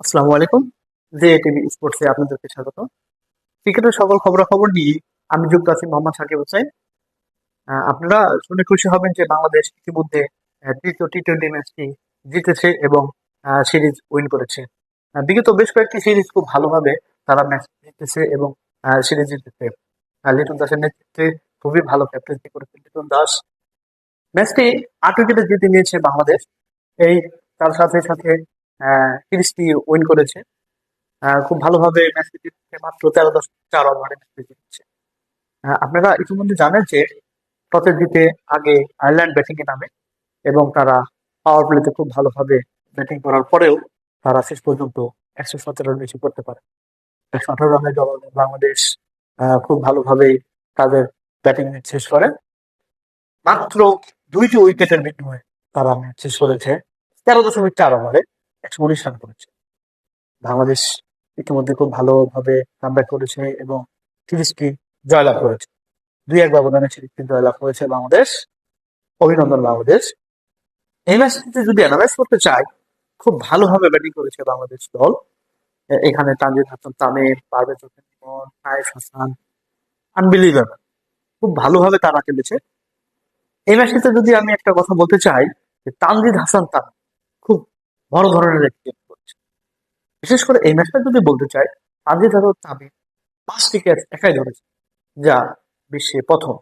আসসালামু আলাইকুম। যে টিভি স্পোর্টসে আপনাদেরকে স্বাগত। ক্রিকেটের সকল খবরাখবর নিয়ে আমি যুক্ত আছি মোহাম্মদ সাকিব হোসেন। আপনারা শুনে খুশি হবেন যে বাংলাদেশ ইতিমধ্যে তৃতীয় টি-টোয়েন্টি ম্যাচটি জিতেছে এবং সিরিজ উইন করেছে। বিগত বেশ কয়েকটি সিরিজ খুব ভালোভাবে তারা ম্যাচ জিতেছে এবং সিরিজ জিতেছে। লিটন দাসের নেতৃত্বে খুবই ভালো ক্যাপ্টেন্সি করেছে লিটন দাস। ম্যাচটি ৮ উইকেটে জিতে নিয়েছে বাংলাদেশ। এই তার সাথে সাথে সিরিজটি উইন করেছে। খুব ভালোভাবে ম্যাচটি জিতছে মাত্র 13.4 ওভারে ম্যাচটি জিতছে। আপনারা ইতিমধ্যে জানেন যে টসে জিতে আগে আয়ারল্যান্ড ব্যাটিং এ নামে এবং তারা পাওয়ার প্লেতে খুব ভালোভাবে ব্যাটিং করার পরেও তারা শেষ পর্যন্ত ১১৭ রান বেশি করতে পারে। ১১৮ রানের জবাবে বাংলাদেশ খুব ভালোভাবেই তাদের ব্যাটিং শেষ করে। মাত্র ২টি উইকেটের বিনিময়ে তারা ম্যাচ শেষ করেছে 13.৪ ওভারে ১১৯ রান করেছে। বাংলাদেশ ইতিমধ্যে খুব ভালোভাবে কামব্যাক করেছে এবং সিরিজটি জয়লাভ করেছে। ২-১ ব্যবধানে সিরিজটি জয়লাভ করেছে বাংলাদেশ। অভিনন্দন বাংলাদেশ। এই ম্যাচটিতে যদি অ্যানালাইজ করতে চাই, খুব ভালোভাবে ব্যাটিং করেছে বাংলাদেশ দল। এখানে তানজিদ হাসান তামিম, পারভেজ হোসেন ইমন, নাইফ হাসান, আনবিলিভেবল। খুব ভালোভাবে তারা খেলেছে। এই ম্যাচটিতে যদি আমি একটা কথা বলতে চাই যে তানজিদ হাসান তামিম খুব বড় ধরনের একটি game করেছে। বিশেষ করে এই ম্যাচটা যদি বলতে চাই, তানজিদ হাসান তামিম ৫টি ক্যাচ একাই ধরেছে, যা বিশ্বে প্রথম।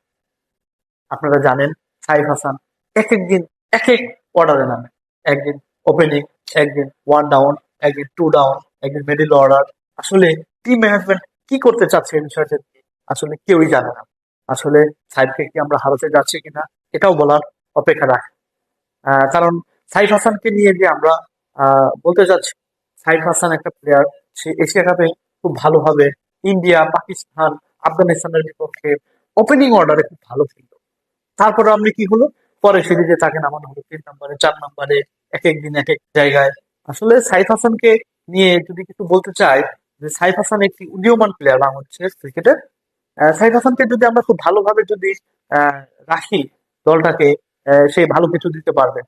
আপনারা জানেন সাইফ হাসান একেক দিন একেক অর্ডারে নামে। একদিন ওপেনিং, একদিন ওয়ান ডাউন, একদিন টু ডাউন, একদিন মিডল অর্ডার। আসলে টিম ম্যানেজমেন্ট কি করতে চাচ্ছে এই বিষয়টা নিয়ে আসলে কেউই জানে না। আসলে সাইফকে কি আমরা হারাতে যাচ্ছি কিনা এটাও বলার অপেক্ষা রাখে। কারণ সাইফ হাসানকে নিয়ে যে আমরা বলতে চাচ্ছি, সাইফ হাসান একটা প্লেয়ার, সে এশিয়া কাপে খুব ভালোভাবে ইন্ডিয়া, পাকিস্তান, আফগানিস্তানের বিপক্ষে ওপেনিং অর্ডারে খুব ভালো খেলতো। তারপরে আপনি কি হলো, পরে সিরিজে তাকে নামানো হলো ৩ নম্বরে, ৪ নম্বরে, এক এক দিন এক এক জায়গায়। আসলে সাইফ হাসানকে নিয়ে যদি কিছু বলতে চাই, যে সাইফ হাসান একটি উদীয়মান প্লেয়ার বাংলাদেশের ক্রিকেটে। সাইফ হাসানকে যদি আমরা খুব ভালোভাবে যদি আহ, রাখি দলটাকে, সে ভালো কিছু দিতে পারবে।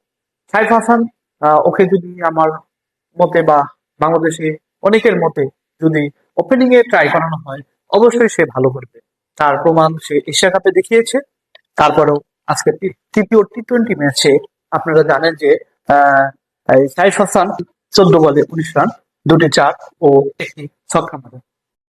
সাইফ হাসান, ওকে যদি আমার মতে বা বাংলাদেশে অনেকের মতে যদি ওপেনিং এ ট্রাই করানো হয়, অবশ্যই সে ভালো করবে। তার প্রমাণ সে এশিয়া কাপে দেখিয়েছে। তারপরেও আজকে তৃতীয় টি-টোয়েন্টি ম্যাচে আপনারা জানেন যে আহ, এই সাইফ হাসান ১৪ বলে ১৯ রান, ২টি চার ও একটি ছক্কা মারে।